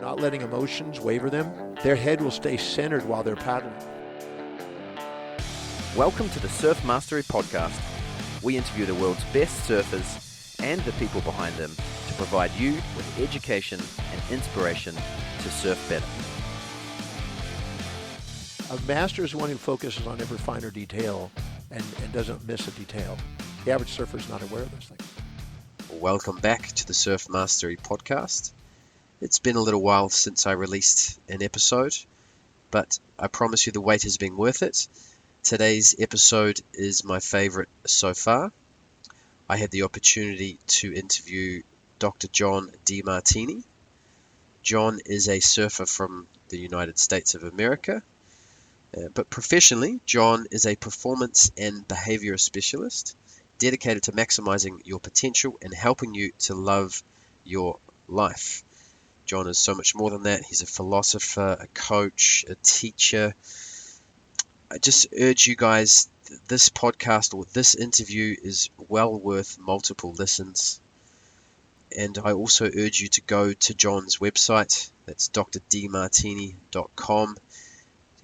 not letting emotions waver them, their head will stay centered while they're paddling. Welcome to the Surf Mastery Podcast. We interview the world's best surfers and the people behind them to provide you with education and inspiration to surf better. A master is one who focuses on every finer detail and doesn't miss a detail. The average surfer is not aware of those things. Welcome back to the Surf Mastery Podcast. It's been a little while since I released an episode, but I promise you the wait has been worth it. Today's episode is my favorite so far. I had the opportunity to interview Dr. John Demartini. John is a surfer from the United States of America, but professionally, John is a performance and behavior specialist dedicated to maximizing your potential and helping you to love your life. John is so much more than that. He's a philosopher, a coach, a teacher. I just urge you guys, this podcast or this interview is well worth multiple listens. And I also urge you to go to John's website. That's drdemartini.com.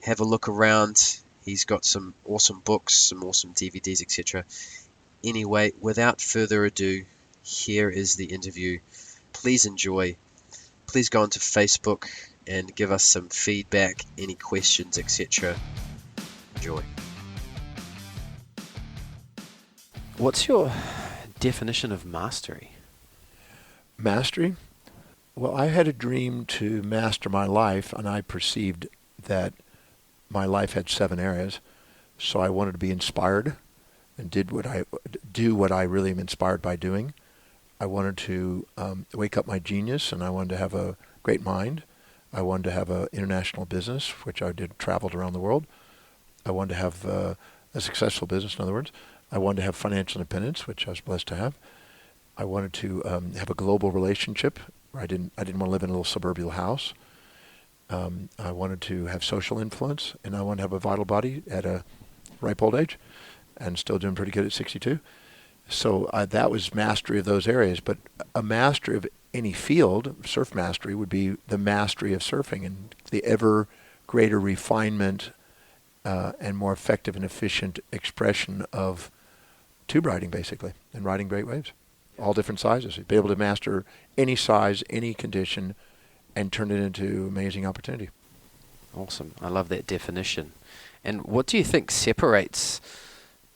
Have a look around. He's got some awesome books, some awesome DVDs, etc. Anyway, without further ado, here is the interview. Please enjoy. Please go onto Facebook and give us some feedback, any questions, etc. Enjoy. What's your definition of mastery? Mastery? Well, I had a dream to master my life, and I perceived that my life had 7 areas. So I wanted to be inspired and do what I really am inspired by doing. I wanted to wake up my genius, and I wanted to have a great mind. I wanted to have an international business, which I did, traveled around the world. I wanted to have a successful business, in other words. I wanted to have financial independence, which I was blessed to have. I wanted to have a global relationship where I didn't want to live in a little suburban house. I wanted to have social influence, and I wanted to have a vital body at a ripe old age, and still doing pretty good at 62. So that was mastery of those areas. But a mastery of any field, surf mastery, would be the mastery of surfing and the ever greater refinement and more effective and efficient expression of tube riding, basically, and riding great waves, all different sizes. Be able to master any size, any condition, and turn it into amazing opportunity. Awesome. I love that definition. And what do you think separates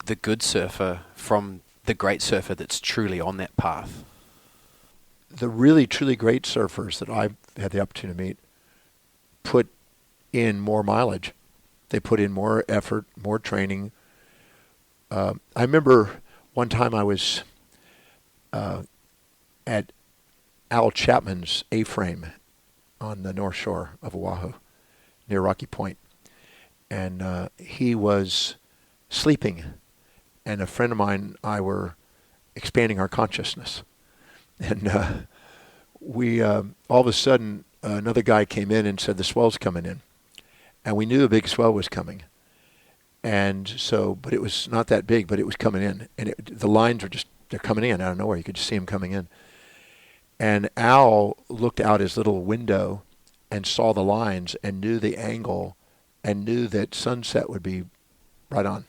the good surfer from the great surfer that's truly on that path? The really, truly great surfers that I've had the opportunity to meet put in more mileage. They put in more effort, more training. I remember one time I was at Al Chapman's A-frame on the North Shore of Oahu, near Rocky Point. And he was sleeping, and a friend of mine and I were expanding our consciousness. And we all of a sudden, another guy came in and said, "The swell's coming in." And we knew a big swell was coming. And so, but it was not that big, but it was coming in. And the lines were they're coming in out of nowhere. You could just see them coming in. And Al looked out his little window and saw the lines and knew the angle and knew that sunset would be right on.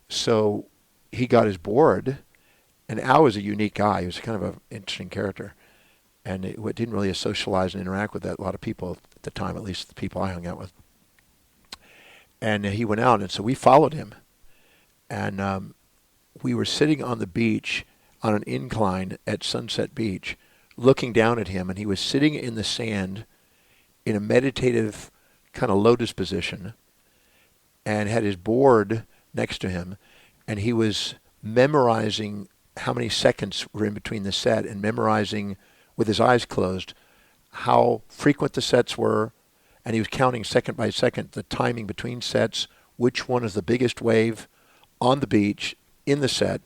So he got his board, and Al was a unique guy. He was kind of an interesting character. And it didn't really socialize and interact with a lot of people at the time, at least the people I hung out with. And he went out, and so we followed him. And we were sitting on the beach on an incline at Sunset Beach, looking down at him, and he was sitting in the sand in a meditative kind of lotus position and had his board next to him, and he was memorizing how many seconds were in between the set and memorizing with his eyes closed how frequent the sets were, and he was counting second by second the timing between sets, which one is the biggest wave on the beach in the set,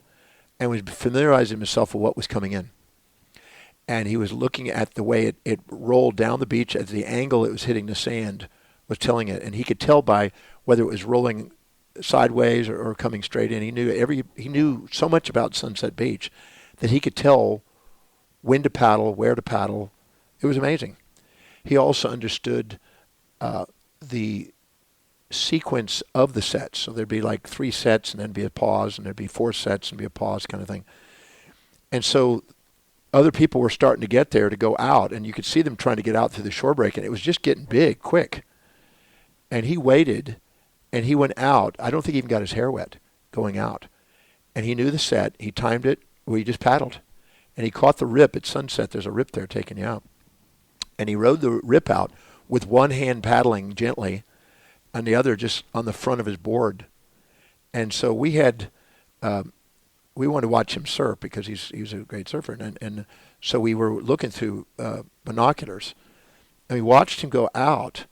and was familiarizing himself with what was coming in. And he was looking at the way it rolled down the beach at the angle it was hitting the sand was telling it, and he could tell by whether it was rolling sideways or coming straight in. He knew so much about Sunset Beach that he could tell when to paddle, where to paddle. It was amazing. he also understood the sequence of the sets. So there'd be like 3 sets and then be a pause, and there'd be 4 sets and be a pause kind of thing. And so other people were starting to get there to go out, and you could see them trying to get out through the shore break, and it was just getting big, quick. And he waited, and he went out. I don't think he even got his hair wet going out. And he knew the set. He timed it. Well, he just paddled. And he caught the rip at sunset. There's a rip there taking you out. And he rode the rip out with one hand paddling gently and the other just on the front of his board. And so we had, we wanted to watch him surf because he's a great surfer. And so we were looking through binoculars. And we watched him go out,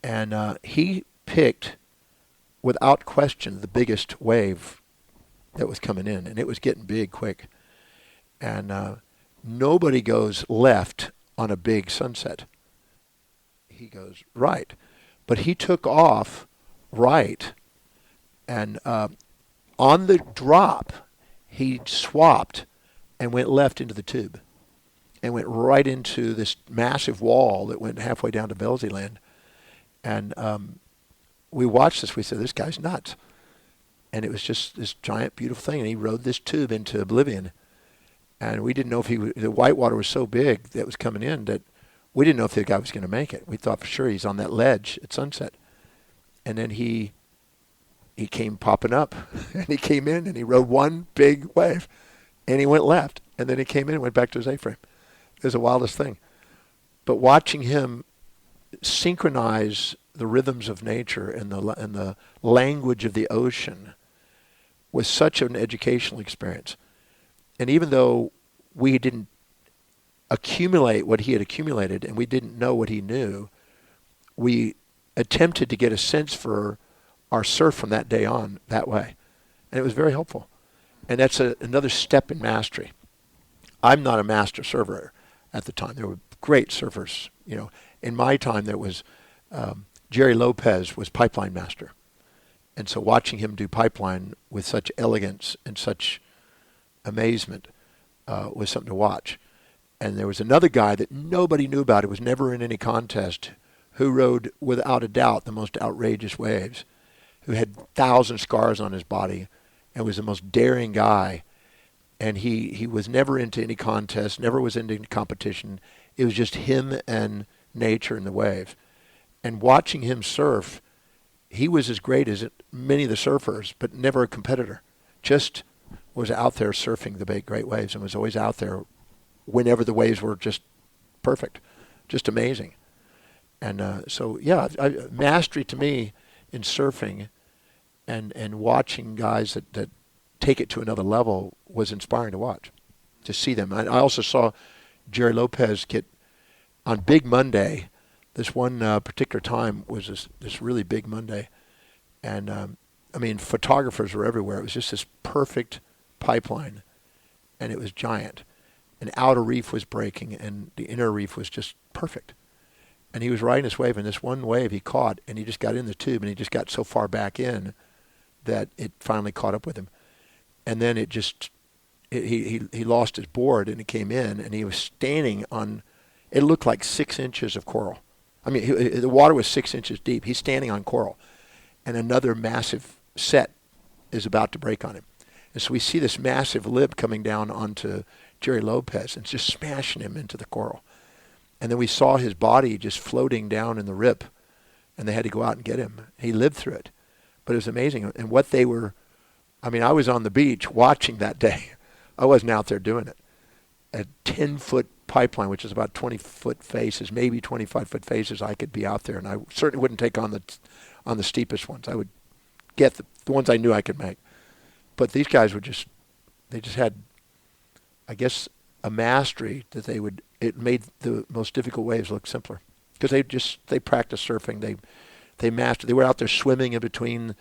and he picked, without question, the biggest wave that was coming in. And it was getting big quick. And nobody goes left on a big sunset. He goes right. But he took off right, and on the drop, he swapped and went left into the tube and went right into this massive wall that went halfway down to Belsey Land. And we watched this. We said, this guy's nuts. And it was just this giant, beautiful thing. And he rode this tube into oblivion. And we didn't know if the whitewater was so big that was coming in that we didn't know if the guy was going to make it. We thought for sure he's on that ledge at sunset. And then he came popping up, and he came in, and he rode one big wave, and he went left. And then he came in and went back to his A-frame. It was the wildest thing. But watching him synchronize the rhythms of nature and the language of the ocean was such an educational experience. And even though we didn't accumulate what he had accumulated and we didn't know what he knew, we attempted to get a sense for our surf from that day on that way. And it was very helpful. And that's another step in mastery. I'm not a master surfer at the time. There were great surfers. You know, in my time there was Jerry Lopez was pipeline master. And so watching him do pipeline with such elegance and such amazement was something to watch. And there was another guy that nobody knew about, who was never in any contest, who rode without a doubt the most outrageous waves, who had 1,000 scars on his body and was the most daring guy. And he was never into any contest, never was into any competition. It was just him and nature and the waves. And watching him surf, he was as great as many of the surfers, but never a competitor. Just was out there surfing the big, great waves and was always out there whenever the waves were just perfect, just amazing. And so, yeah, mastery to me in surfing and watching guys that take it to another level was inspiring to watch, to see them. I also saw Jerry Lopez get, on Big Monday, this one particular time was this really big Monday. And, I mean, photographers were everywhere. It was just this perfect pipeline, and it was giant. An outer reef was breaking, and the inner reef was just perfect. And he was riding this wave, and this one wave he caught, and he just got in the tube, and he just got so far back in that it finally caught up with him. And then he lost his board, and he came in, and he was standing on, it looked like 6 inches of coral. I mean, the water was 6 inches deep. He's standing on coral, and another massive set is about to break on him. And so we see this massive lip coming down onto Jerry Lopez and just smashing him into the coral. And then we saw his body just floating down in the rip, and they had to go out and get him. He lived through it. But it was amazing. And what they were, I mean, I was on the beach watching that day. I wasn't out there doing it. A 10-foot pipeline, which is about 20-foot faces, maybe 25-foot faces, I could be out there. And I certainly wouldn't take on the steepest ones. I would get the ones I knew I could make. But these guys were they just had, I guess, a mastery that it made the most difficult waves look simpler. Because they practiced surfing. They mastered, they were out there swimming in between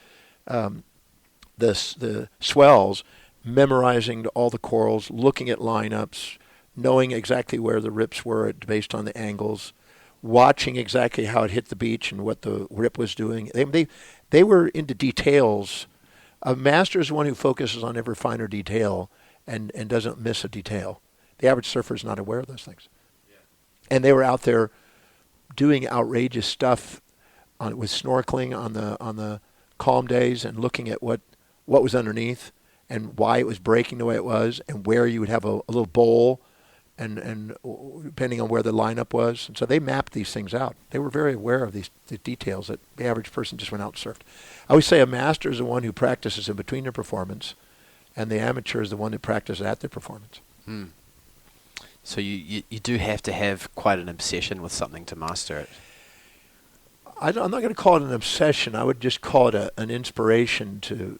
the swells, memorizing all the corals, looking at lineups, knowing exactly where the rips were based on the angles, watching exactly how it hit the beach and what the rip was doing. They were into details. A master is one who focuses on every finer detail and doesn't miss a detail. The average surfer is not aware of those things. Yeah. And they were out there doing outrageous stuff with snorkeling on the calm days and looking at what was underneath and why it was breaking the way it was and where you would have a little bowl and depending on where the lineup was. And so they mapped these things out. They were very aware of the details that the average person just went out and surfed. I always say a master is the one who practices in between their performance, and the amateur is the one that practices at their performance. So you do have to have quite an obsession with something to master it. I'm not going to call it an obsession. I would just call it an inspiration to...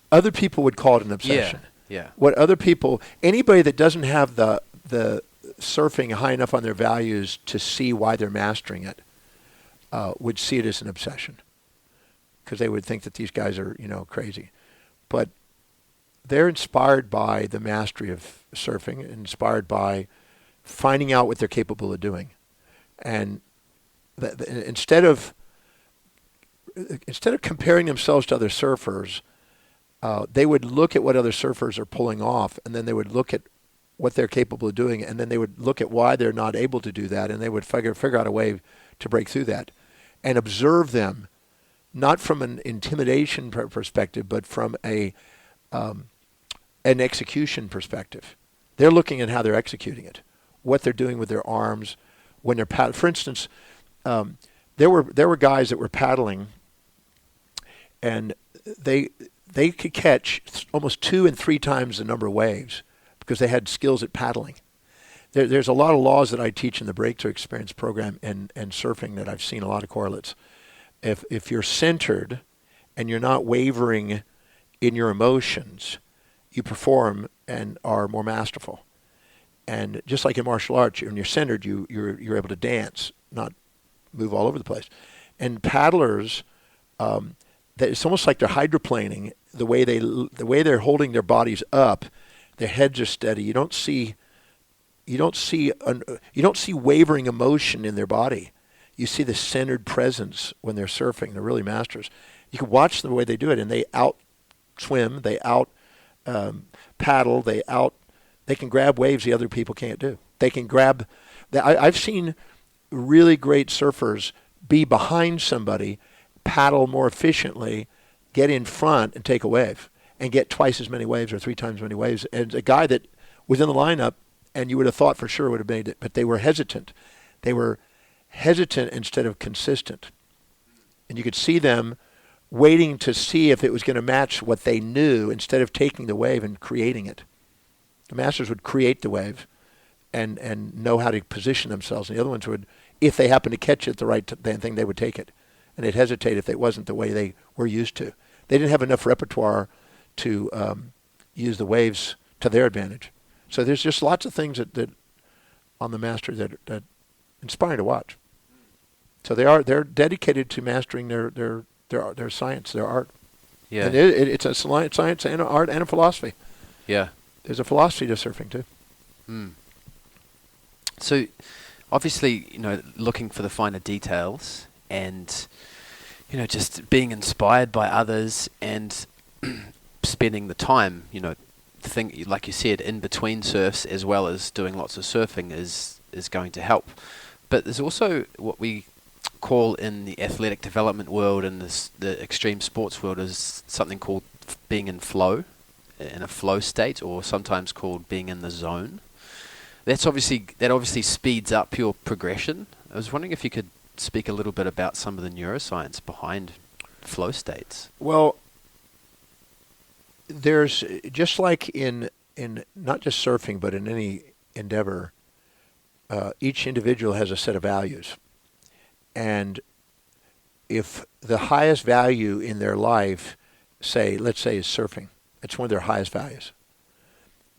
other people would call it an obsession. Yeah. What other people... Anybody that doesn't have the surfing high enough on their values to see why they're mastering it would see it as an obsession, because they would think that these guys are, crazy. But they're inspired by the mastery of surfing, inspired by finding out what they're capable of doing. And instead of comparing themselves to other surfers, they would look at what other surfers are pulling off, and then they would look at what they're capable of doing, and then they would look at why they're not able to do that, and they would figure out a way to break through that, and observe them, not from an intimidation perspective, but from an execution perspective. They're looking at how they're executing it, what they're doing with their arms when they're paddling. For instance, there were guys that were paddling, and they could catch almost 2 and 3 times the number of waves because they had skills at paddling. There's a lot of laws that I teach in the Breakthrough Experience program and surfing that I've seen a lot of correlates. If you're centered and you're not wavering in your emotions, you perform and are more masterful. And just like in martial arts, when you're centered, you're able to dance, not move all over the place. And paddlers, it's almost like they're hydroplaning. The way they're holding their bodies up, their heads are steady. You don't see wavering emotion in their body. You see the centered presence when they're surfing. They're really masters. You can watch the way they do it, and they out swim, they out paddle, they can grab waves the other people can't do. They can grab. I've seen really great surfers be behind somebody, paddle more efficiently, get in front and take a wave, and get twice as many waves or 3 times as many waves as a guy that was in the lineup, and you would have thought for sure would have made it, but they were hesitant. They were hesitant instead of consistent. And you could see them waiting to see if it was going to match what they knew instead of taking the wave and creating it. The masters would create the wave and know how to position themselves. And the other ones would, if they happened to catch it the right thing, they would take it. And they'd hesitate if it wasn't the way they were used to. They didn't have enough repertoire to use the waves to their advantage. So there's just lots of things that on the master that inspiring to watch. So they're dedicated to mastering their science, their art. Yeah. And it's a science and an art and a philosophy. Yeah. There's a philosophy to surfing too. So obviously, looking for the finer details and, just being inspired by others and spending the time, thing, like you said, in between surfs as well as doing lots of surfing is going to help. But there's also what we call in the athletic development world and the extreme sports world is something called being in flow, in a flow state, or sometimes called being in the zone. That obviously speeds up your progression. I was wondering if you could speak a little bit about some of the neuroscience behind flow states. Well, there's just like in not just surfing, but in any endeavor, each individual has a set of values. And if the highest value in their life, let's say is surfing, it's one of their highest values,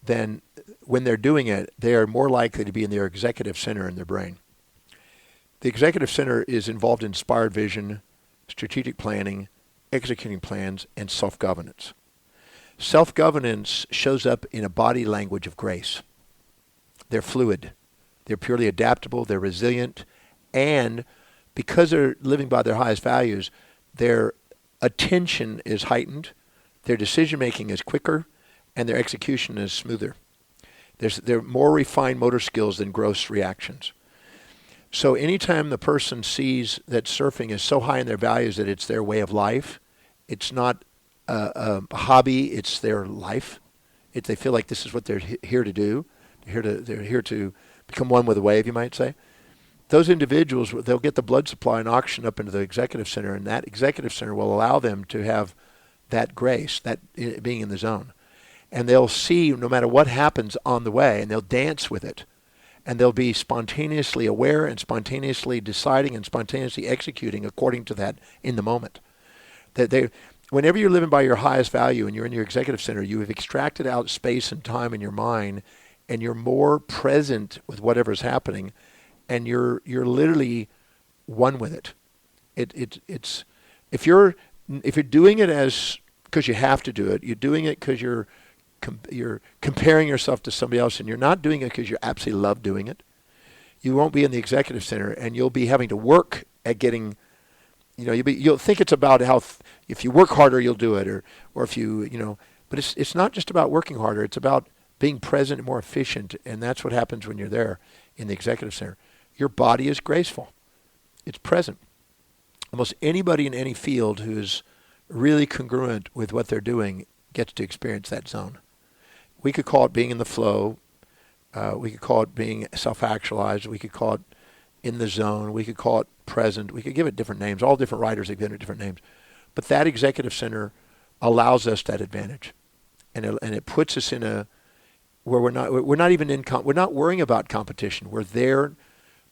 then when they're doing it, they are more likely to be in their executive center in their brain. The executive center is involved in inspired vision, strategic planning, executing plans, and self-governance. Self-governance shows up in a body language of grace. They're fluid. They're purely adaptable. They're resilient. And because they're living by their highest values, their attention is heightened, their decision-making is quicker, and their execution is smoother. They're more refined motor skills than gross reactions. So anytime the person sees that surfing is so high in their values that it's their way of life, it's not a hobby, it's their life. They feel like this is what they're here to do. They're here to become one with the wave, you might say. Those individuals, they'll get the blood supply and oxygen up into the executive center, and that executive center will allow them to have that grace, that being in the zone. And they'll see no matter what happens on the way, and they'll dance with it. And they'll be spontaneously aware and spontaneously deciding and spontaneously executing according to that in the moment. Whenever you're living by your highest value and you're in your executive center, you have extracted out space and time in your mind, and you're more present with whatever's happening, and you're literally one with it. It's if you're doing it as because you have to do it, you're doing it because you're comparing yourself to somebody else, and you're not doing it because you absolutely love doing it. You won't be in the executive center, and you'll be having to work at getting. You'll think it's about how if you work harder you'll do it, or if but it's not just about working harder. It's about being present and more efficient, and that's what happens when you're there in the executive center. Your body is graceful. It's present. Almost anybody in any field who is really congruent with what they're doing gets to experience that zone. We could call it being in the flow. We could call it being self-actualized. We could call it in the zone. We could call it present. We could give it different names. All different writers have given it different names. But that executive center allows us that advantage, and it puts us in a where we're not even we're not worrying about competition. We're there.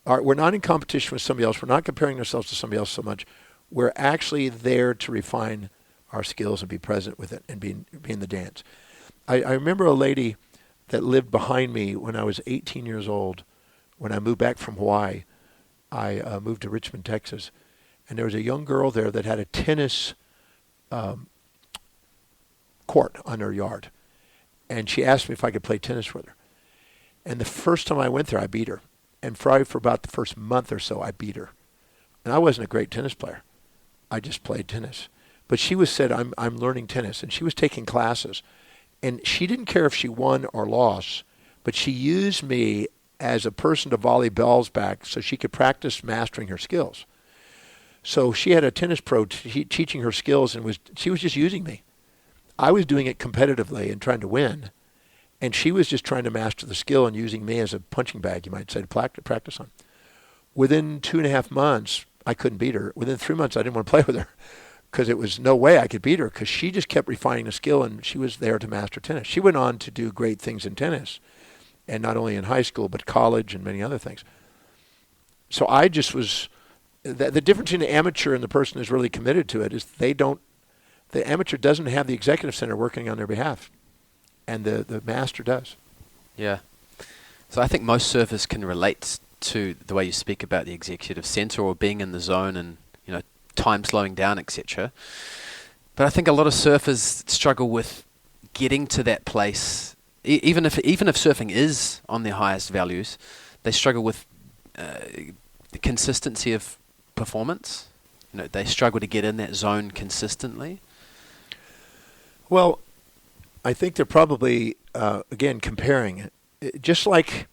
We're not in competition with somebody else. We're not comparing ourselves to somebody else so much. We're actually there to refine our skills and be present with it and be in the dance. I remember a lady that lived behind me when I was 18 years old. When I moved back from Hawaii, I moved to Richmond, Texas, and there was a young girl there that had a tennis court on her yard. And she asked me if I could play tennis with her. And the first time I went there, I beat her. And for about the first month or so, I beat her. And I wasn't a great tennis player. I just played tennis. But she said, I'm learning tennis. And she was taking classes. And she didn't care if she won or lost, but she used me as a person to volley balls back so she could practice mastering her skills. So she had a tennis pro teaching her skills, and she was just using me. I was doing it competitively and trying to win, and she was just trying to master the skill and using me as a punching bag, you might say, to practice on. Within 2.5 months, I couldn't beat her. Within 3 months, I didn't want to play with her because it was no way I could beat her because she just kept refining the skill, and she was there to master tennis. She went on to do great things in tennis, and not only in high school, but college and many other things. So I just was, the difference between the amateur and the person who's really committed to it is the amateur doesn't have the executive center working on their behalf, and the master does. Yeah. So I think most surfers can relate to the way you speak about the executive center or being in the zone and, time slowing down, etc. But I think a lot of surfers struggle with getting to that place. Even if surfing is on their highest values, they struggle with the consistency of performance. They struggle to get in that zone consistently. Well, I think they're probably, again, comparing. Just like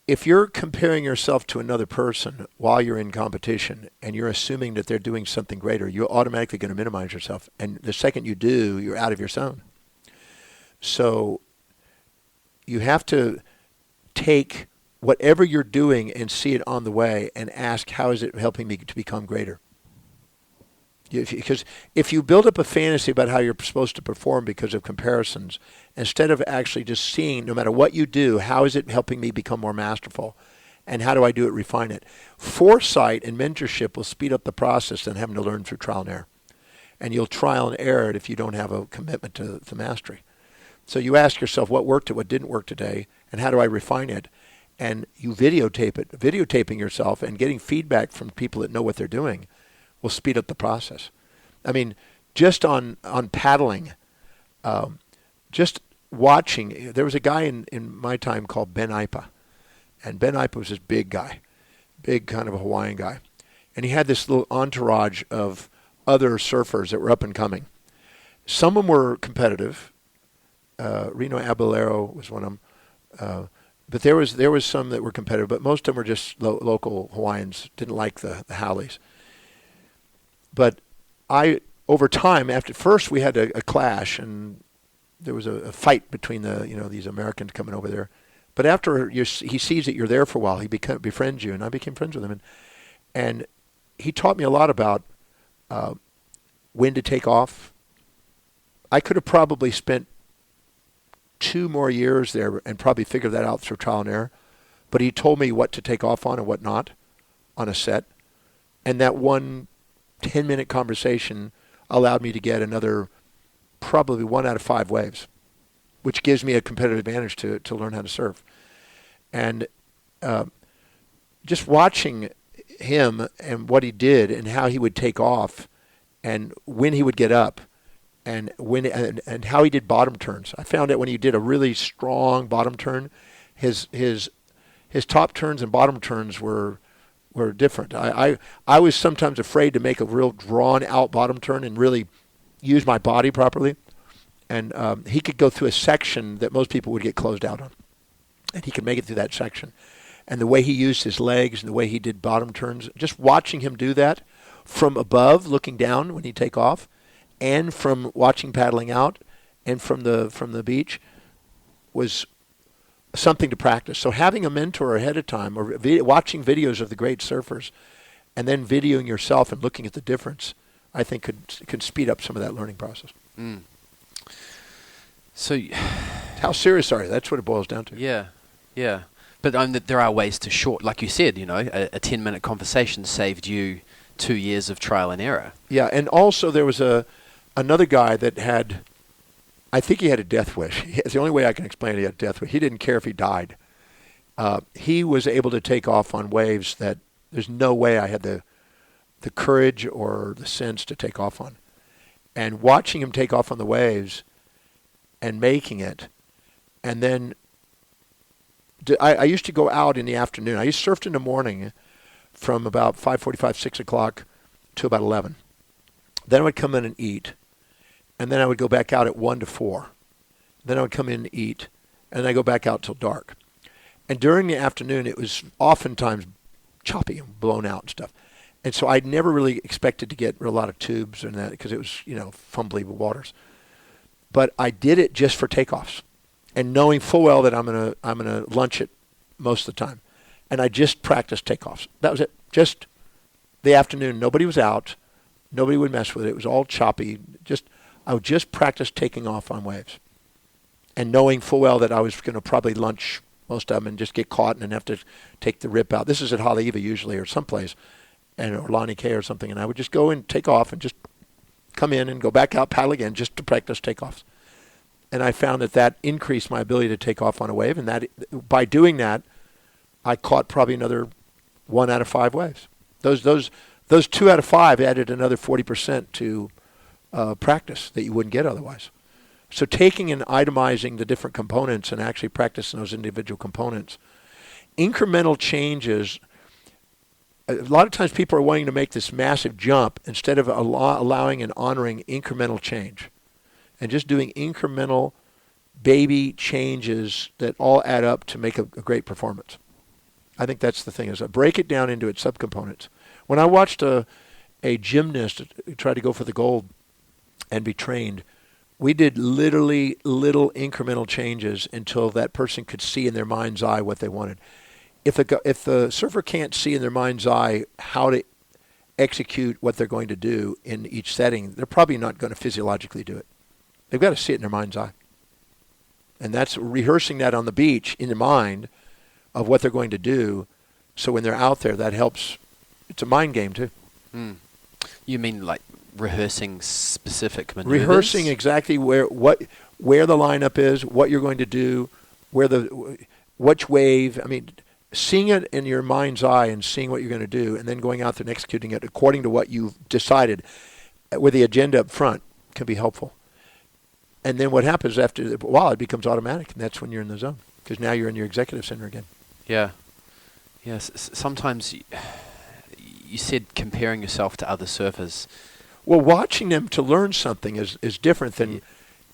if you're comparing yourself to another person while you're in competition and you're assuming that they're doing something greater, you're automatically going to minimize yourself. And the second you do, you're out of your zone. So you have to take whatever you're doing and see it on the way and ask, how is it helping me to become greater? Because if you build up a fantasy about how you're supposed to perform because of comparisons, instead of actually just seeing, no matter what you do, how is it helping me become more masterful? And how do I do it, refine it? Foresight and mentorship will speed up the process than having to learn through trial and error. And you'll trial and error it if you don't have a commitment to mastery. So you ask yourself, what worked, what didn't work today, and how do I refine it? And you videotape it. Videotaping yourself and getting feedback from people that know what they're doing will speed up the process. I mean, just on paddling, just watching, there was a guy in my time called Ben Ipa. And Ben Ipa was this big guy, big kind of a Hawaiian guy. And he had this little entourage of other surfers that were up and coming. Some of them were competitive. Reno Abelero was one of them. But there was some that were competitive, but most of them were just local Hawaiians, didn't like the haoles. But over time, after first we had a clash, and there was a fight between these Americans coming over there. But after he sees that you're there for a while, he befriends you, and I became friends with him, and he taught me a lot about when to take off. I could have probably spent 2 more years there and probably figured that out through trial and error, but he told me what to take off on and what not on a set, and that one 10-minute conversation allowed me to get another probably 1 out of 5 waves, which gives me a competitive advantage to learn how to surf. And just watching him and what he did and how he would take off and when he would get up and and how he did bottom turns. I found that when he did a really strong bottom turn, his top turns and bottom turns were different. I was sometimes afraid to make a real drawn out bottom turn and really use my body properly. And he could go through a section that most people would get closed out on. And he could make it through that section. And the way he used his legs and the way he did bottom turns, just watching him do that from above, looking down when he'd take off, and from watching paddling out, and from the beach, was something to practice. So having a mentor ahead of time, or watching videos of the great surfers, and then videoing yourself and looking at the difference, I think could speed up some of that learning process. Mm. So, how serious are you? That's what it boils down to. Yeah. But there are ways to like you said, a 10-minute conversation saved you 2 years of trial and error. Yeah, and also there was another guy that had, I think he had a death wish. It's the only way I can explain it. He had a death wish. He didn't care if he died. He was able to take off on waves that there's no way I had the courage or the sense to take off on. And watching him take off on the waves and making it, and then I used to go out in the afternoon. I used to surf in the morning from about 5:45, 6 o'clock to about 11. Then I would come in and eat, and then I would go back out at 1 to 4. Then I would come in and eat, and then I go back out till dark. And during the afternoon, it was oftentimes choppy and blown out and stuff. And so I never really expected to get a lot of tubes and that because it was, fumbly waters. But I did it just for takeoffs, and knowing full well that I'm gonna lunch it most of the time, and I just practiced takeoffs. That was it. Just the afternoon. Nobody was out. Nobody would mess with it. It was all choppy. I would just practice taking off on waves, and knowing full well that I was going to probably lunch most of them and just get caught and then have to take the rip out. This is at Haleiwa usually or someplace, or Lani K or something, and I would just go and take off and just come in and go back out, paddle again, just to practice takeoffs. And I found that increased my ability to take off on a wave, and that by doing that, I caught probably another 1 out of 5 waves. Those 2 out of 5 added another 40% to practice that you wouldn't get otherwise. So taking and itemizing the different components and actually practicing those individual components, incremental changes. A lot of times people are wanting to make this massive jump instead of allowing and honoring incremental change and just doing incremental baby changes that all add up to make a great performance. I think that's the thing, is break it down into its subcomponents. When I watched a gymnast try to go for the gold and be trained, we did literally little incremental changes until that person could see in their mind's eye what they wanted. If the surfer can't see in their mind's eye how to execute what they're going to do in each setting, they're probably not going to physiologically do it. They've got to see it in their mind's eye. And that's rehearsing that on the beach in the mind of what they're going to do, so when they're out there, that helps. It's a mind game, too. Mm. You mean like rehearsing specific maneuvers? Rehearsing exactly where the lineup is, what you're going to do, which wave. I mean, seeing it in your mind's eye and seeing what you're going to do, and then going out there and executing it according to what you've decided with the agenda up front can be helpful. And then what happens after a while, it becomes automatic, and that's when you're in the zone, because now you're in your executive center again. Yeah. Yes. Sometimes you said comparing yourself to other surfers. Well, watching them to learn something is different than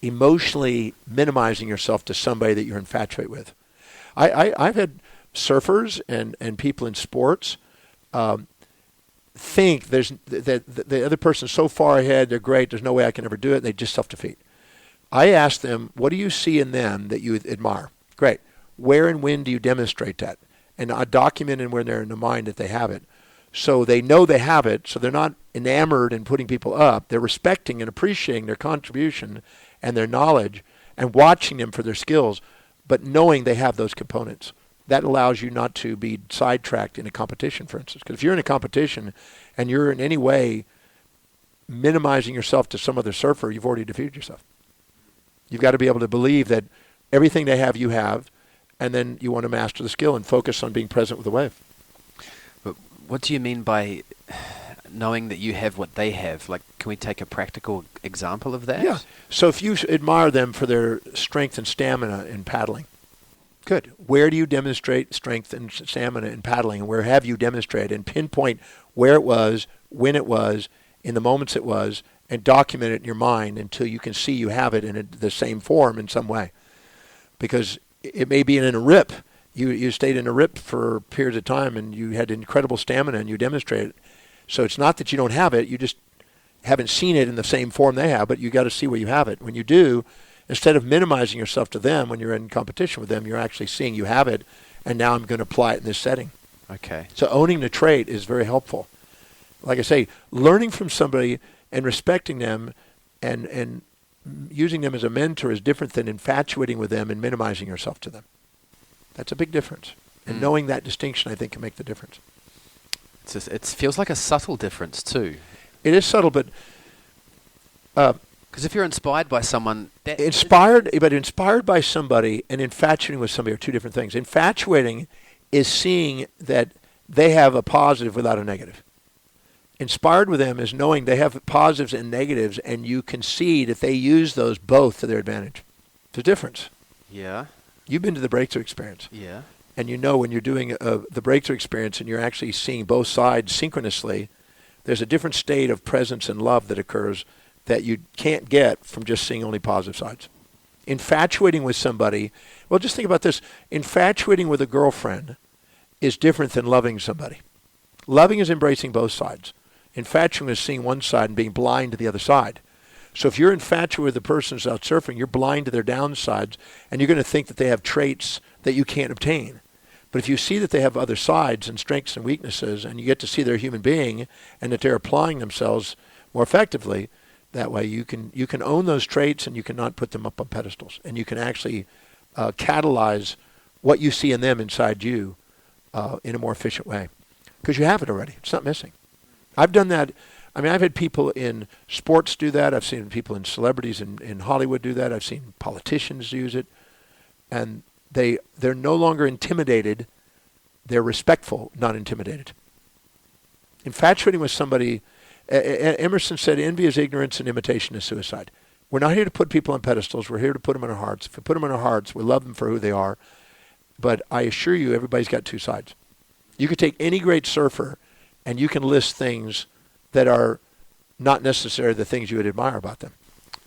emotionally minimizing yourself to somebody that you're infatuated with. I've had surfers and people in sports think that the other person's so far ahead, they're great, there's no way I can ever do it, and they just self-defeat. I ask them, what do you see in them that you admire? Great. Where and when do you demonstrate that? And I document it when they're in the mind that they have it. So they know they have it, so they're not enamored in putting people up. They're respecting and appreciating their contribution and their knowledge and watching them for their skills, but knowing they have those components. That allows you not to be sidetracked in a competition, for instance. Because if you're in a competition and you're in any way minimizing yourself to some other surfer, you've already defeated yourself. You've got to be able to believe that everything they have, you have, and then you want to master the skill and focus on being present with the wave. But what do you mean by knowing that you have what they have? Like, can we take a practical example of that? Yeah. So if you admire them for their strength and stamina in paddling, good. Where do you demonstrate strength and stamina in paddling, and where have you demonstrated, and pinpoint where it was, when it was, in the moments it was, and document it in your mind until you can see you have it in the same form in some way. Because it may be in a rip. You stayed in a rip for periods of time and you had incredible stamina and you demonstrated it. So it's not that you don't have it, you just haven't seen it in the same form they have, but you got to see where you have it. When you do, instead of minimizing yourself to them when you're in competition with them, you're actually seeing you have it, and now I'm going to apply it in this setting. Okay. So owning the trait is very helpful. Like I say, learning from somebody and respecting them and using them as a mentor is different than infatuating with them and minimizing yourself to them. That's a big difference. And knowing that distinction, I think, can make the difference. It feels like a subtle difference too. It is subtle, but because if you're inspired by someone, inspired by somebody and infatuating with somebody are two different things. Infatuating is seeing that they have a positive without a negative. Inspired with them is knowing they have positives and negatives, and you can see that they use those both to their advantage. There's a difference. Yeah. You've been to the breakthrough experience. Yeah. And you know when you're doing the breakthrough experience and you're actually seeing both sides synchronously, there's a different state of presence and love that occurs that you can't get from just seeing only positive sides. Infatuating with somebody, well, just think about this. Infatuating with a girlfriend is different than loving somebody. Loving is embracing both sides. Infatuating is seeing one side and being blind to the other side. So if you're infatuated with the person who's out surfing, you're blind to their downsides, and you're going to think that they have traits that you can't obtain. But if you see that they have other sides and strengths and weaknesses, and you get to see they're a human being and that they're applying themselves more effectively, that way you can own those traits and you cannot put them up on pedestals. And you can actually catalyze what you see in them inside you in a more efficient way. Because you have it already. It's not missing. I've done that. I mean, I've had people in sports do that. I've seen people in celebrities in Hollywood do that. I've seen politicians use it. And they're no longer intimidated. They're respectful, not intimidated. Infatuating with somebody, Emerson said, envy is ignorance and imitation is suicide. We're not here to put people on pedestals. We're here to put them in our hearts. If we put them in our hearts, we love them for who they are. But I assure you, everybody's got two sides. You could take any great surfer and you can list things that are not necessarily the things you would admire about them.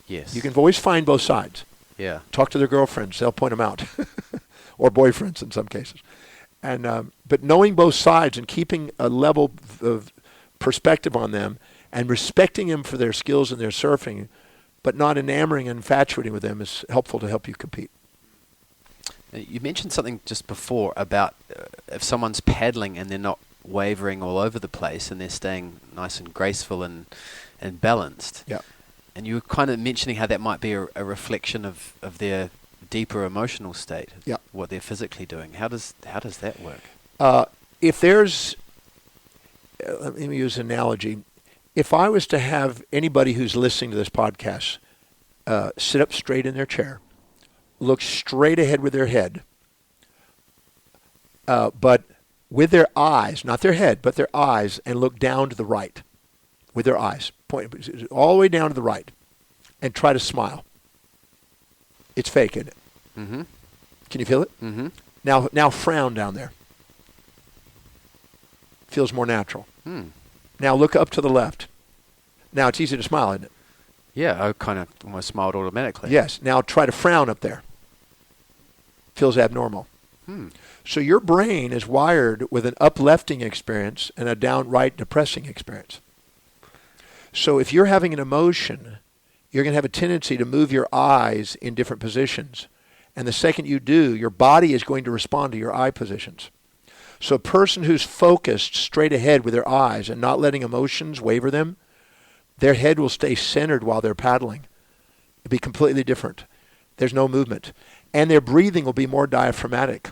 Yes. You can always find both sides. Yeah. Talk to their girlfriends. They'll point them out. Or boyfriends in some cases. And but knowing both sides and keeping a level of perspective on them and respecting them for their skills and their surfing, but not enamoring and infatuating with them is helpful to help you compete. You mentioned something just before about if someone's paddling and they're not wavering all over the place and they're staying nice and graceful and balanced. Yeah. And you were kind of mentioning how that might be a reflection of their deeper emotional state. Yeah. What they're physically doing. How does that work? If there's, let me use an analogy. If I was to have anybody who's listening to this podcast sit up straight in their chair, look straight ahead with their head, but with their eyes, not their head, but their eyes, and look down to the right with their eyes, point all the way down to the right, and try to smile. It's fake, isn't it? Mm-hmm. Can you feel it? Mm-hmm. Now frown down there. Feels more natural. Hmm. Now look up to the left. Now it's easy to smile, isn't it? Yeah, I kind of almost smiled automatically. Yes. Now try to frown up there. Feels abnormal. So your brain is wired with an uplifting experience and a downright depressing experience. So if you're having an emotion, you're going to have a tendency to move your eyes in different positions. And the second you do, your body is going to respond to your eye positions. So a person who's focused straight ahead with their eyes and not letting emotions waver them, their head will stay centered while they're paddling. It'll be completely different. There's no movement. And their breathing will be more diaphragmatic.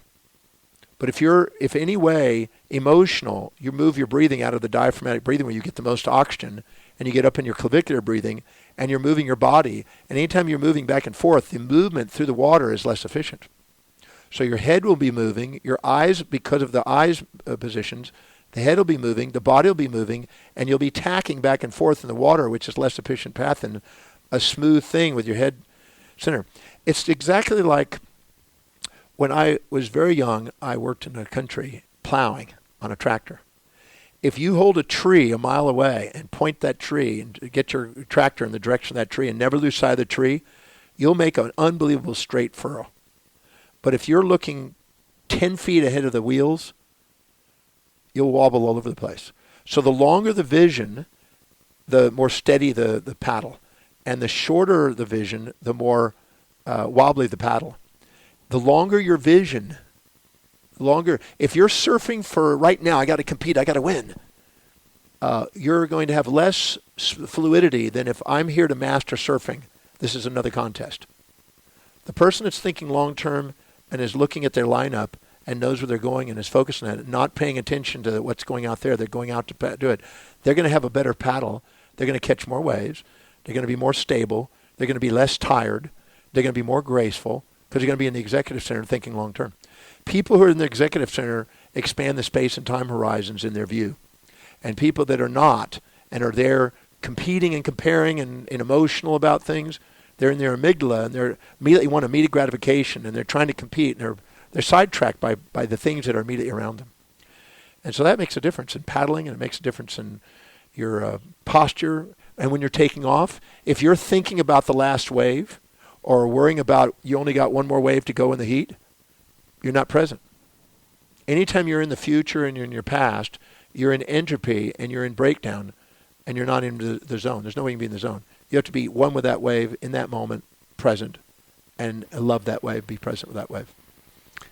But if any way emotional, you move your breathing out of the diaphragmatic breathing where you get the most oxygen, and you get up in your clavicular breathing, and you're moving your body, and anytime you're moving back and forth, the movement through the water is less efficient. So your head will be moving, your eyes, because of the eyes positions, the head will be moving, the body will be moving, and you'll be tacking back and forth in the water, which is less efficient path than a smooth thing with your head center. It's exactly like when I was very young, I worked in the country plowing on a tractor. If you hold a tree a mile away and point that tree and get your tractor in the direction of that tree and never lose sight of the tree, you'll make an unbelievable straight furrow. But if you're looking 10 feet ahead of the wheels, you'll wobble all over the place. So the longer the vision, the more steady the paddle. And the shorter the vision, the more wobbly the paddle. The longer your vision, if you're surfing for right now, I got to compete, I got to win, you're going to have less fluidity than if I'm here to master surfing. This is another contest. The person that's thinking long-term and is looking at their lineup and knows where they're going and is focused on it, not paying attention to what's going out there, they're going out to do it, they're going to have a better paddle. They're going to catch more waves. They're going to be more stable. They're going to be less tired. They're going to be more graceful because they're going to be in the executive center thinking long-term. People who are in the executive center expand the space and time horizons in their view. And people that are not and are there competing and comparing and emotional about things, they're in their amygdala and they're immediately want immediate gratification and they're trying to compete and they're sidetracked by the things that are immediately around them. And so that makes a difference in paddling, and it makes a difference in your posture. And when you're taking off, if you're thinking about the last wave or worrying about you only got one more wave to go in the heat, you're not present. Anytime you're in the future and you're in your past, you're in entropy and you're in breakdown and you're not in the zone. There's no way you can be in the zone. You have to be one with that wave in that moment, present, and love that wave, be present with that wave.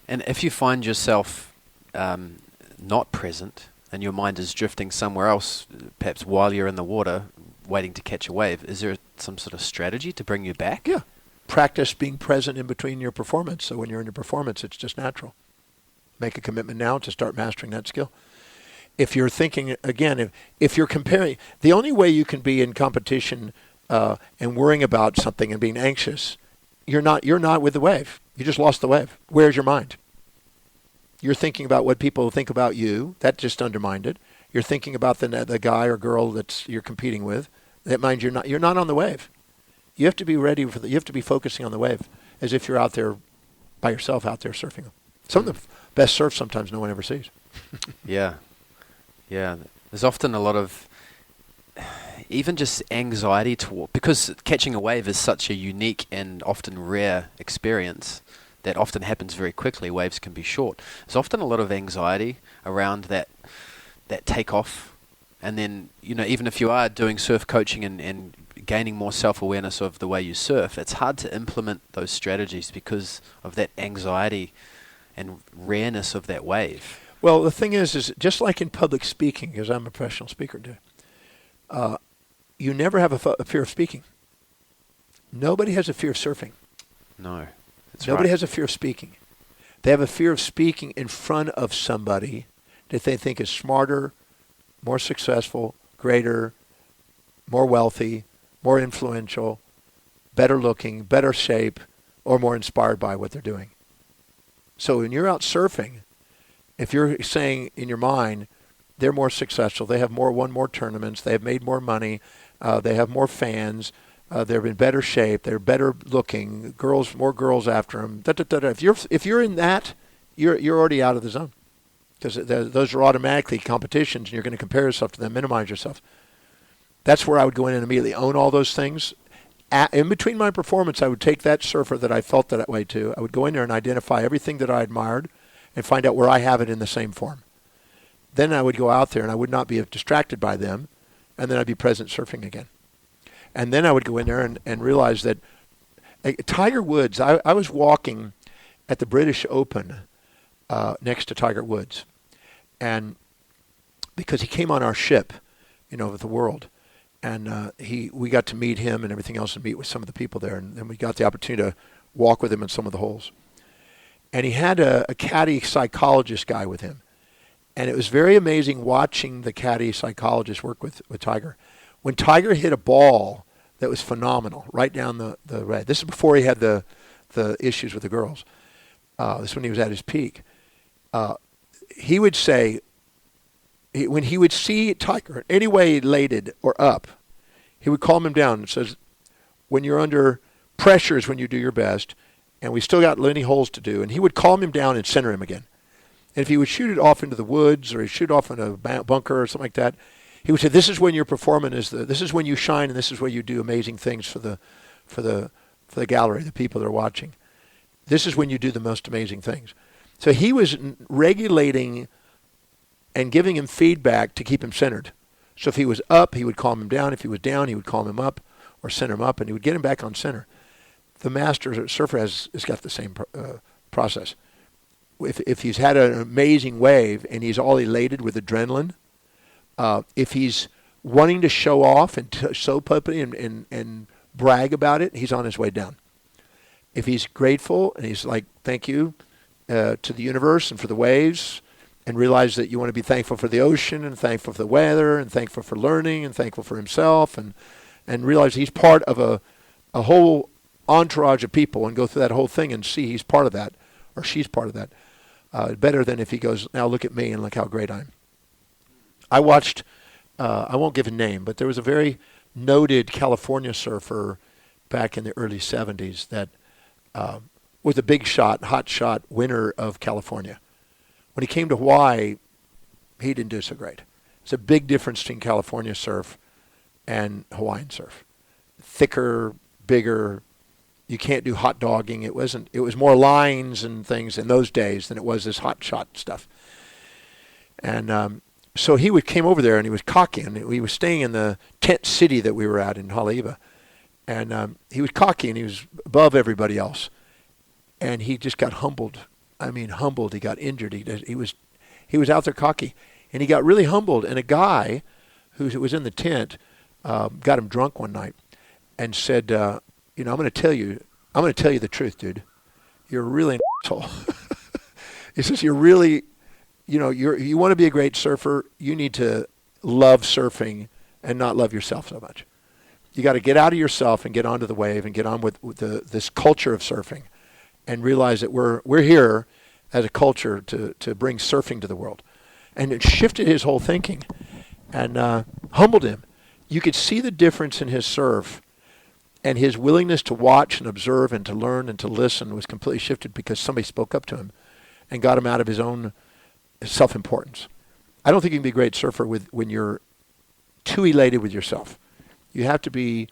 And if you find yourself not present and your mind is drifting somewhere else, perhaps while you're in the water waiting to catch a wave, is there some sort of strategy to bring you back? Yeah. Practice being present in between your performance. So when you're in your performance, it's just natural. Make a commitment now to start mastering that skill. If you're thinking, again, if you're comparing, the only way you can be in competition and worrying about something and being anxious, you're not with the wave. You just lost the wave. Where's your mind? You're thinking about what people think about you. That just undermined it. You're thinking about the guy or girl that you're competing with. That means you're not on the wave. You have to be ready for you have to be focusing on the wave as if you're out there by yourself out there surfing. Some of the best surf sometimes no one ever sees. Yeah. There's often a lot of even just anxiety because catching a wave is such a unique and often rare experience that often happens very quickly. Waves can be short. There's often a lot of anxiety around that takeoff, and then even if you are doing surf coaching and gaining more self-awareness of the way you surf, it's hard to implement those strategies because of that anxiety and rareness of that wave. Well, the thing is just like in public speaking, because I'm a professional speaker too, you never have a fear of speaking. Nobody has a fear of surfing. No, that's Nobody right. has a fear of speaking. They have a fear of speaking in front of somebody that they think is smarter, more successful, greater, more wealthy, more influential, better looking, better shape, or more inspired by what they're doing. So when you're out surfing, if you're saying in your mind, they're more successful, they have won more tournaments, they have made more money, they have more fans, they're in better shape, they're better looking, more girls after them. If you're in that, you're already out of the zone, because those are automatically competitions, and you're going to compare yourself to them, minimize yourself. That's where I would go in and immediately own all those things. In between my performance, I would take that surfer that I felt that way to. I would go in there and identify everything that I admired, and find out where I have it in the same form. Then I would go out there and I would not be distracted by them, and then I'd be present surfing again. And then I would go in there and realize that Tiger Woods, I was walking at the British Open next to Tiger Woods, and because he came on our ship, with the world, and we got to meet him and everything else and meet with some of the people there, and then we got the opportunity to walk with him in some of the holes. And he had a caddy psychologist guy with him. And it was very amazing watching the caddy psychologist work with Tiger. When Tiger hit a ball that was phenomenal, right down the red. This is before he had the issues with the girls. This is when he was at his peak. He would say, when he would see Tiger any way elated or up, he would calm him down and says, when you're under pressure is when you do your best, and we still got many holes to do. And he would calm him down and center him again. And if he would shoot it off into the woods or he'd shoot off in a bunker or something like that, he would say, this is when your performance this is when you shine, and this is where you do amazing things for the gallery, the people that are watching. This is when you do the most amazing things. So he was regulating and giving him feedback to keep him centered. So if he was up, he would calm him down. If he was down, he would calm him up or center him up, and he would get him back on center. The master surfer has got the same process. If he's had an amazing wave and he's all elated with adrenaline, if he's wanting to show off and show puppy and brag about it, he's on his way down. If he's grateful and he's like, thank you to the universe and for the waves, and realize that you want to be thankful for the ocean and thankful for the weather and thankful for learning and thankful for himself, and realize he's part of a whole entourage of people, and go through that whole thing and see he's part of that or she's part of that. Better than if he goes, now look at me and look how great I am. I watched, I won't give a name, but there was a very noted California surfer back in the early 70s that was a big shot, hot shot winner of California. When he came to Hawaii, he didn't do so great. It's a big difference between California surf and Hawaiian surf. Thicker, bigger. You can't do hot dogging. It was more lines and things in those days than it was this hot shot stuff. And so he came over there and he was cocky, and we were staying in the tent city that we were at in Haleiwa. And he was cocky and he was above everybody else. And he just got humbled. I mean, humbled. He got injured. He was out there cocky, and he got really humbled. And a guy who was in the tent got him drunk one night and said, I'm going to tell you the truth, dude. You're really an asshole. He says, you're really, you want to be a great surfer. You need to love surfing and not love yourself so much. You got to get out of yourself and get onto the wave and get on with this culture of surfing, and realize that we're here as a culture to bring surfing to the world. And it shifted his whole thinking and humbled him. You could see the difference in his surf, and his willingness to watch and observe and to learn and to listen was completely shifted because somebody spoke up to him and got him out of his own self-importance. I don't think you can be a great surfer when you're too elated with yourself. You have to be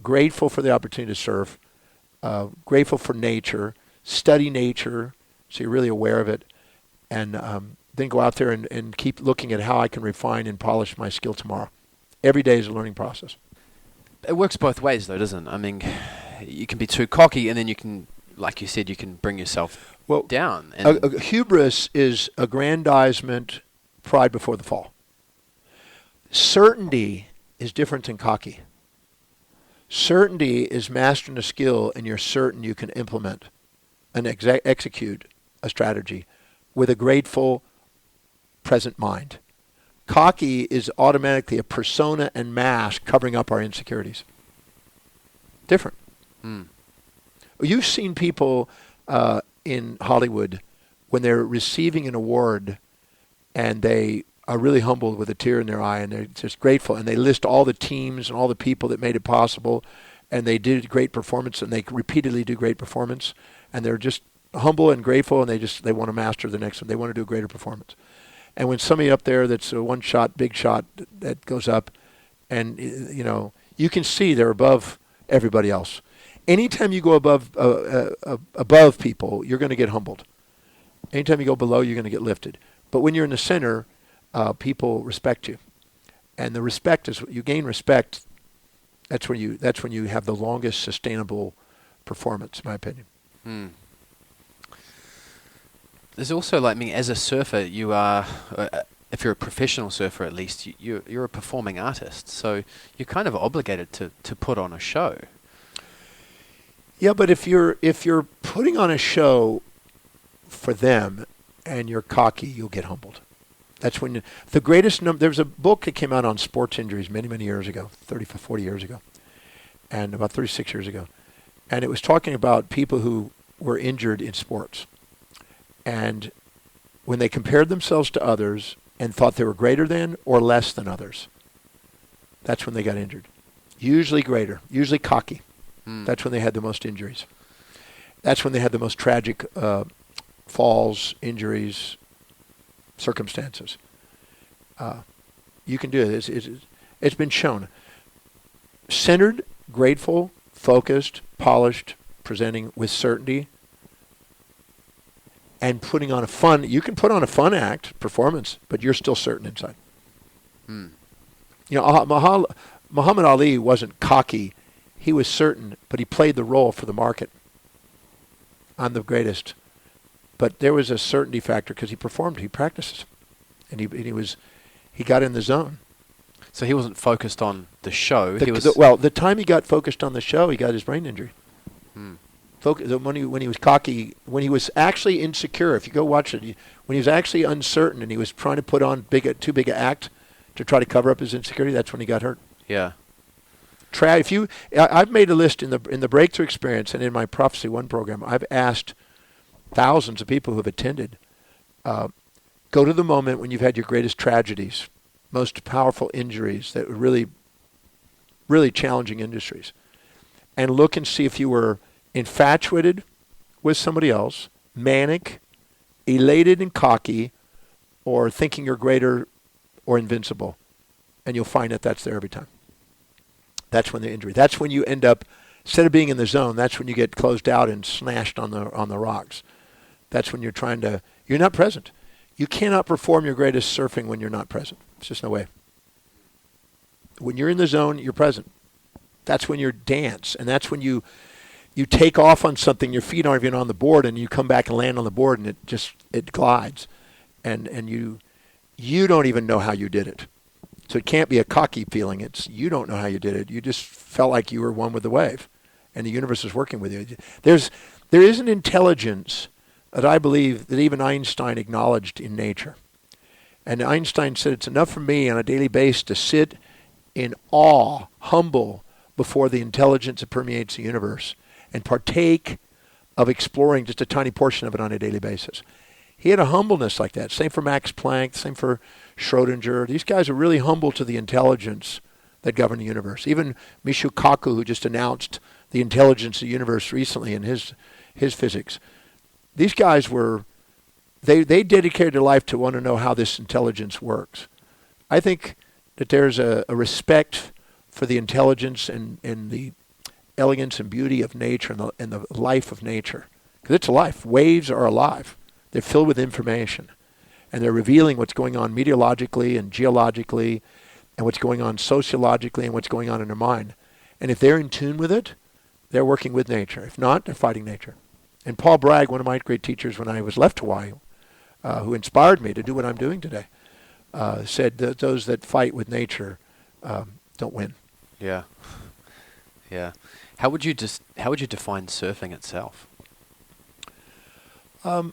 grateful for the opportunity to surf, grateful for nature, study nature so you're really aware of it, and then go out there and keep looking at how I can refine and polish my skill tomorrow. Every day is a learning process. It works both ways, though, doesn't it? I mean, you can be too cocky, and then you can, like you said, you can bring yourself down. And hubris is aggrandizement, pride before the fall. Certainty is different than cocky. Certainty is mastering a skill, and you're certain you can implement and execute a strategy with a grateful, present mind. Cocky is automatically a persona and mask covering up our insecurities. Different. Mm. You've seen people in Hollywood when they're receiving an award and they are really humbled with a tear in their eye and they're just grateful, and they list all the teams and all the people that made it possible, and they did great performance, and they repeatedly do great performance, and they're just humble and grateful, and they want to master the next one. They want to do a greater performance. And when somebody up there that's a one shot, big shot that goes up, and you can see they're above everybody else. Anytime you go above people, you're going to get humbled. Anytime you go below, you're going to get lifted. But when you're in the center, people respect you, and the respect is you gain respect. That's when you have the longest sustainable performance, in my opinion. Hmm. There's also, like, I mean, as a surfer, you are, if you're a professional surfer at least, you're a performing artist. So you're kind of obligated to put on a show. Yeah, but if you're putting on a show for them and you're cocky, you'll get humbled. That's when the greatest number. There's a book that came out on sports injuries many, many years ago, 30, 40 years ago, and about 36 years ago. And it was talking about people who were injured in sports. And when they compared themselves to others and thought they were greater than or less than others, that's when they got injured. Usually greater, usually cocky. That's when they had the most injuries. That's when they had the most tragic falls, injuries, circumstances. You can do it. It's been shown. Centered, grateful, focused, polished, presenting with certainty, and putting on a fun. You can put on a fun act, performance, but you're still certain inside. You know, Muhammad Ali wasn't cocky. He was certain, but he played the role for the market. I'm the greatest. But there was a certainty factor because he performed, he practices. And he got in the zone. So he wasn't focused on the show. The time he got focused on the show, he got his brain injury. When he was cocky, when he was actually insecure, if you go watch it, when he was actually uncertain and he was trying to put on too big an act to try to cover up his insecurity, that's when he got hurt. Yeah. I've made a list in the Breakthrough Experience and in my Prophecy One program. I've asked thousands of people who have attended, go to the moment when you've had your greatest tragedies, most powerful injuries that were really, really challenging industries, and look and see if you were infatuated with somebody else, manic, elated and cocky, or thinking you're greater or invincible. And you'll find that that's there every time. That's when the injury. That's when you end up, instead of being in the zone, that's when you get closed out and smashed on the rocks. That's when you're not present. You cannot perform your greatest surfing when you're not present. It's just no way. When you're in the zone, you're present. That's when you dance, and that's when you take off on something, your feet aren't even on the board, and you come back and land on the board, and it glides. And you don't even know how you did it. So it can't be a cocky feeling. It's you don't know how you did it. You just felt like you were one with the wave, and the universe is working with you. There is an intelligence that I believe that even Einstein acknowledged in nature. And Einstein said, it's enough for me on a daily basis to sit in awe, humble, before the intelligence that permeates the universe and partake of exploring just a tiny portion of it on a daily basis. He had a humbleness like that. Same for Max Planck, same for Schrodinger. These guys are really humble to the intelligence that govern the universe. Even Michio Kaku, who just announced the intelligence of the universe recently in his physics. These guys they dedicated their life to want to know how this intelligence works. I think that there's a respect for the intelligence and the elegance and beauty of nature and the life of nature. Because it's alive. Waves are alive. They're filled with information. And they're revealing what's going on meteorologically and geologically and what's going on sociologically and what's going on in their mind. And if they're in tune with it, they're working with nature. If not, they're fighting nature. And Paul Bragg, one of my great teachers when I was left Hawaii, who inspired me to do what I'm doing today, said that those that fight with nature don't win. Yeah. Yeah. How would you define surfing itself? Well,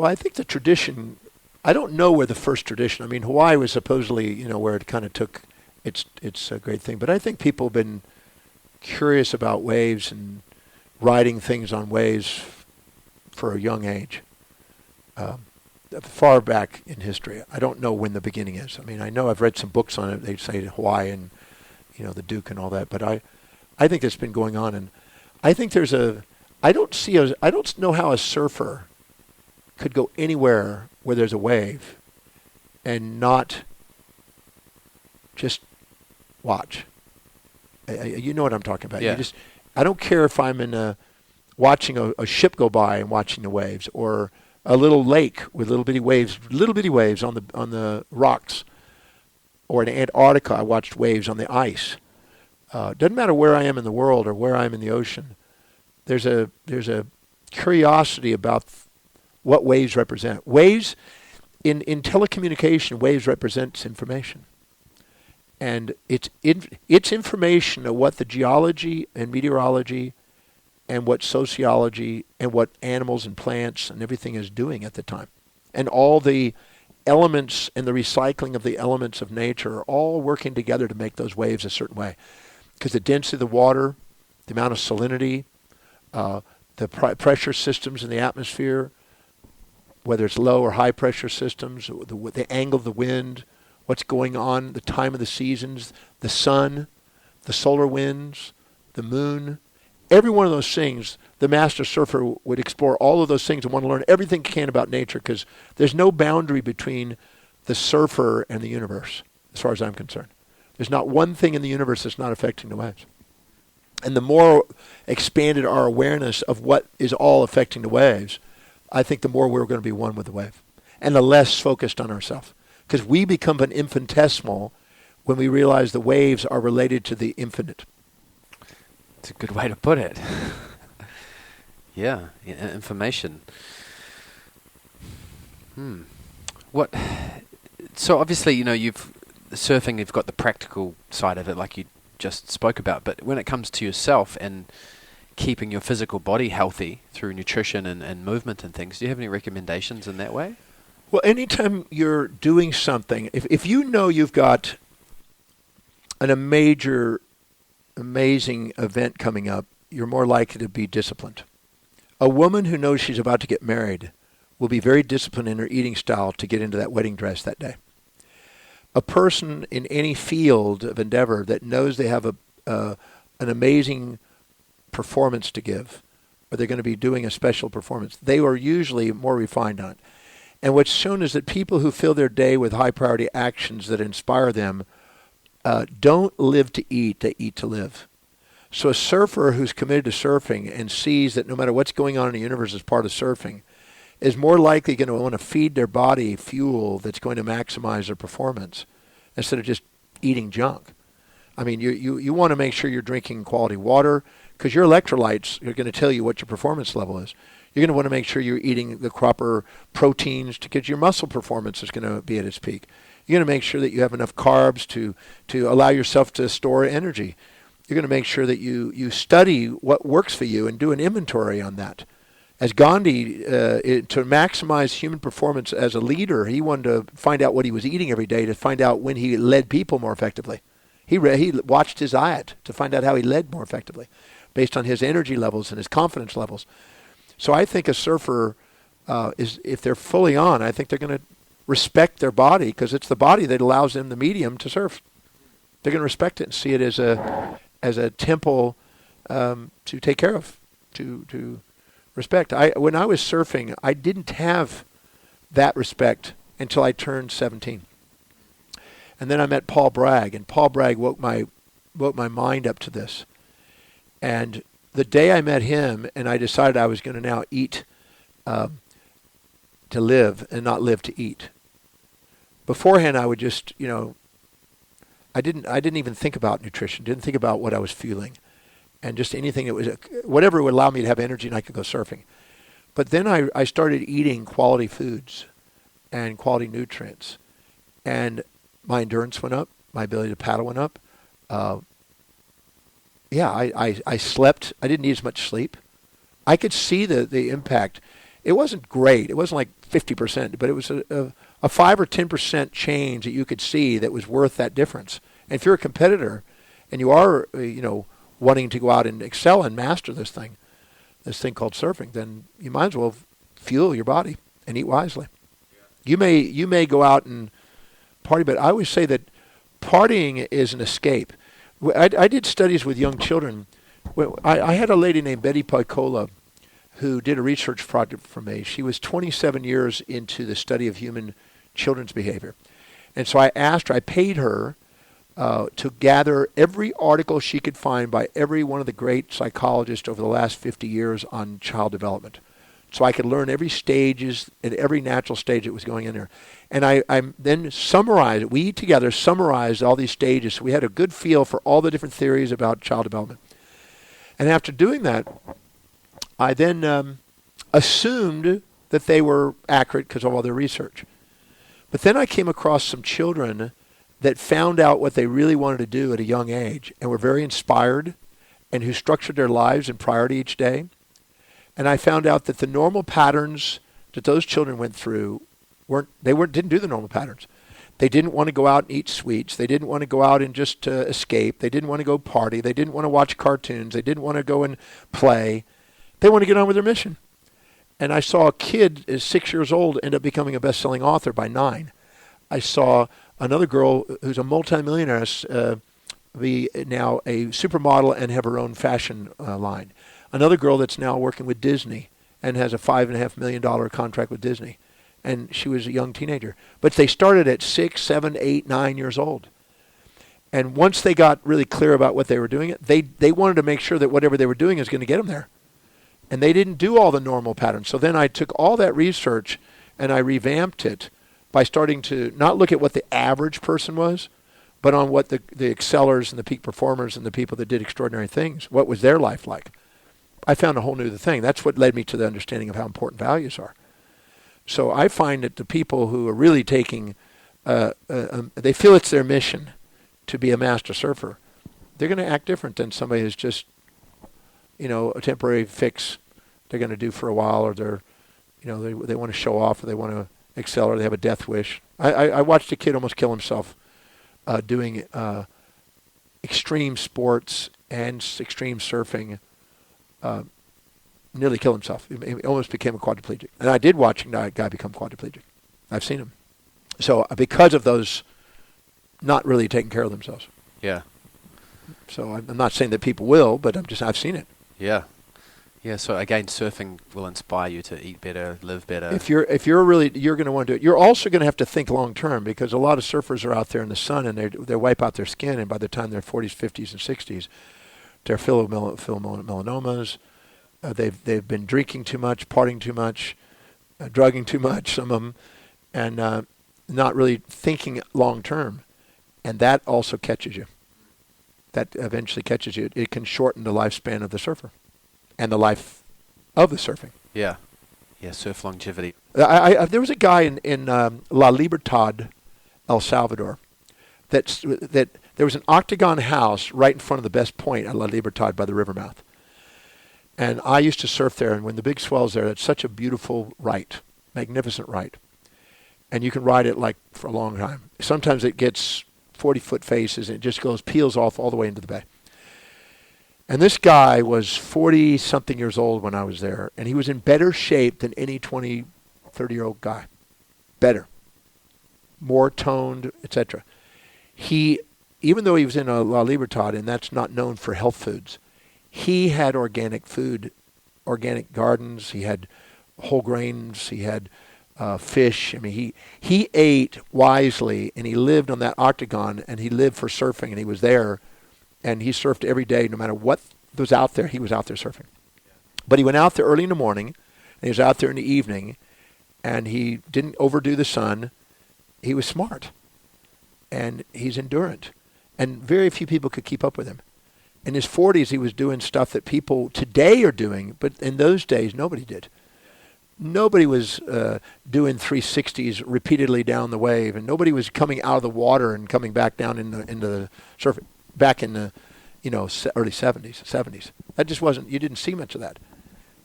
I think the tradition, I don't know where the first tradition, I mean, Hawaii was supposedly, where it kind of took its a great thing. But I think people have been curious about waves and riding things on waves for a young age, far back in history. I don't know when the beginning is. I mean, I know I've read some books on it. They say Hawaii and, the Duke and all that. But I think it's been going on. And I think I don't know how a surfer could go anywhere where there's a wave and not just watch. You know what I'm talking about. Yeah. I don't care if I'm watching a ship go by and watching the waves, or a little lake with little bitty waves on the rocks. Or in Antarctica, I watched waves on the ice. Doesn't matter where I am in the world or where I am in the ocean. There's a curiosity about what waves represent. Waves in telecommunication, waves represents information, and it's information of what the geology and meteorology, and what sociology and what animals and plants and everything is doing at the time, and all the elements and the recycling of the elements of nature are all working together to make those waves a certain way. Because the density of the water, the amount of salinity, the pressure systems in the atmosphere, whether it's low or high pressure systems, the angle of the wind, what's going on, the time of the seasons, the sun, the solar winds, the moon, every one of those things, the master surfer would explore all of those things and want to learn everything he can about nature, because there's no boundary between the surfer and the universe, as far as I'm concerned. There's not one thing in the universe that's not affecting the waves. And the more expanded our awareness of what is all affecting the waves, I think the more we're going to be one with the wave, and the less focused on ourselves. Because we become an infinitesimal when we realize the waves are related to the infinite. It's a good way to put it. Yeah, information. What? So obviously, you've got the practical side of it, like you just spoke about. But when it comes to yourself and keeping your physical body healthy through nutrition and movement and things, do you have any recommendations in that way? Well, anytime you're doing something, if you know you've got a major, amazing event coming up, you're more likely to be disciplined. A woman who knows she's about to get married will be very disciplined in her eating style to get into that wedding dress that day. A person in any field of endeavor that knows they have an amazing performance to give, or they're going to be doing a special performance, they are usually more refined on it. And what's shown is that people who fill their day with high priority actions that inspire them don't live to eat, they eat to live. So a surfer who's committed to surfing and sees that no matter what's going on in the universe as part of surfing is more likely going to want to feed their body fuel that's going to maximize their performance instead of just eating junk. I mean, you want to make sure you're drinking quality water, because your electrolytes are going to tell you what your performance level is. You're going to want to make sure you're eating the proper proteins to get your muscle performance is going to be at its peak. You're going to make sure that you have enough carbs to allow yourself to store energy. You're going to make sure that you study what works for you and do an inventory on that. As Gandhi, to maximize human performance as a leader, he wanted to find out what he was eating every day to find out when he led people more effectively. He watched his diet to find out how he led more effectively based on his energy levels and his confidence levels. So I think a surfer, if they're fully on, I think they're going to respect their body, because it's the body that allows them the medium to surf. They're going to respect it and see it as a temple to take care of, to respect. When I was surfing, I didn't have that respect until I turned 17. And then I met Paul Bragg, and Paul Bragg woke my mind up to this. And the day I met him and I decided I was going to now eat to live and not live to eat. Beforehand, I would just, I didn't even think about nutrition, didn't think about what I was feeling, and just anything that was, whatever would allow me to have energy and I could go surfing. But then I started eating quality foods and quality nutrients, and my endurance went up, my ability to paddle went up. I slept. I didn't need as much sleep. I could see the impact. It wasn't great. It wasn't like 50%, but it was a 5 or 10% change that you could see that was worth that difference. And if you're a competitor and you are, wanting to go out and excel and master this thing called surfing, then you might as well fuel your body and eat wisely. Yeah. You may go out and party, but I always say that partying is an escape. I did studies with young children. I had a lady named Betty Picola who did a research project for me. She was 27 years into the study of human children's behavior. And so I paid her to gather every article she could find by every one of the great psychologists over the last 50 years on child development, so I could learn every stages and every natural stage that was going in there. And I then summarized, we together summarized all these stages. So we had a good feel for all the different theories about child development. And after doing that, I then assumed that they were accurate because of all their research. But then I came across some children that found out what they really wanted to do at a young age and were very inspired and who structured their lives in priority each day. And I found out that the normal patterns that those children went through didn't do the normal patterns. They didn't want to go out and eat sweets. They didn't want to go out and just escape. They didn't want to go party. They didn't want to watch cartoons. They didn't want to go and play. They want to get on with their mission. And I saw a kid is 6 years old end up becoming a best-selling author by 9. I saw another girl who's a multimillionaire be now a supermodel and have her own fashion line. Another girl that's now working with Disney and has a $5.5 million contract with Disney. And she was a young teenager. But they started at 6, 7, 8, 9 years old. And once they got really clear about what they were doing, they wanted to make sure that whatever they were doing is going to get them there. And they didn't do all the normal patterns. So then I took all that research and I revamped it by starting to not look at what the average person was, but on what the excellers and the peak performers and the people that did extraordinary things, what was their life like. I found a whole new thing. That's what led me to the understanding of how important values are. So I find that the people who are really taking, they feel it's their mission to be a master surfer, they're going to act different than somebody who's just, a temporary fix they're going to do for a while, or they want to show off, or they want to excel, or they have a death wish. I watched a kid almost kill himself doing extreme sports and extreme surfing. Nearly killed himself. He almost became a quadriplegic. And I did watch a guy become quadriplegic. I've seen him. So because of those not really taking care of themselves. Yeah. So I'm not saying that people will, but I've seen it. Yeah. Yeah, so again, surfing will inspire you to eat better, live better. If you're going to want to do it. You're also going to have to think long term, because a lot of surfers are out there in the sun and they wipe out their skin, and by the time they're 40s, 50s, and 60s, they're filled with melanomas. They've been drinking too much, partying too much, drugging too much, some of them, and not really thinking long term. And that also catches you. That eventually catches you. It can shorten the lifespan of the surfer and the life of the surfing. Yeah. Yeah, surf longevity. There was a guy in La Libertad, El Salvador, that there was an octagon house right in front of the best point at La Libertad by the river mouth. And I used to surf there, and when the big swell's there, it's such a beautiful right, magnificent right. And you can ride it like for a long time. Sometimes it gets 40-foot faces, and it just peels off all the way into the bay. And this guy was 40-something years old when I was there, and he was in better shape than any 20, 30-year-old guy. Better. More toned, etc. Even though he was in a La Libertad, and that's not known for health foods, he had organic food, organic gardens. He had whole grains. He had fish. I mean, he ate wisely, and he lived on that octagon, and he lived for surfing, and he was there, and he surfed every day. No matter what was out there, he was out there surfing. But he went out there early in the morning, and he was out there in the evening, and he didn't overdo the sun. He was smart, and he's endurant, and very few people could keep up with him. In his 40s, he was doing stuff that people today are doing, but in those days, nobody did. Nobody was doing 360s repeatedly down the wave, and nobody was coming out of the water and coming back down into the surf back in the early 70s. That just wasn't. You didn't see much of that,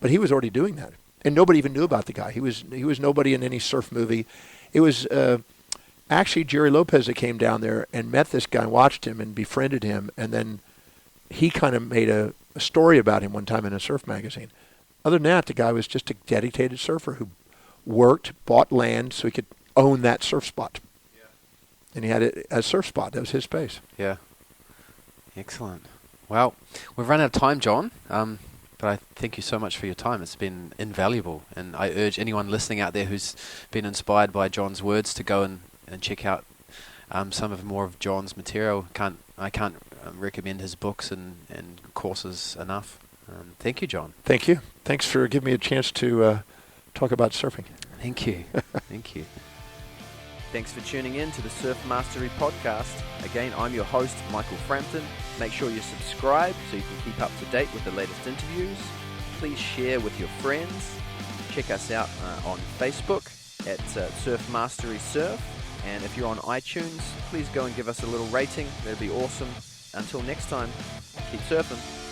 but he was already doing that, and nobody even knew about the guy. He was nobody in any surf movie. It was actually Jerry Lopez that came down there and met this guy and watched him and befriended him, and then he kind of made a story about him one time in a surf magazine. Other than that, the guy was just a dedicated surfer who worked, bought land so he could own that surf spot. Yeah. And he had a surf spot. That was his space. Yeah. Excellent. Well, we've run out of time, John, but I thank you so much for your time. It's been invaluable, and I urge anyone listening out there who's been inspired by John's words to go and check out more of John's material. I can't recommend his books and courses enough. Thank you, John. Thank you. Thanks for giving me a chance to talk about surfing. Thank you. Thank you. Thanks for tuning in to the Surf Mastery Podcast. Again, I'm your host, Michael Frampton. Make sure you subscribe so you can keep up to date with the latest interviews. Please share with your friends. Check us out on Facebook at Surf Mastery Surf. And if you're on iTunes, please go and give us a little rating. That'd be awesome. Until next time, keep surfing.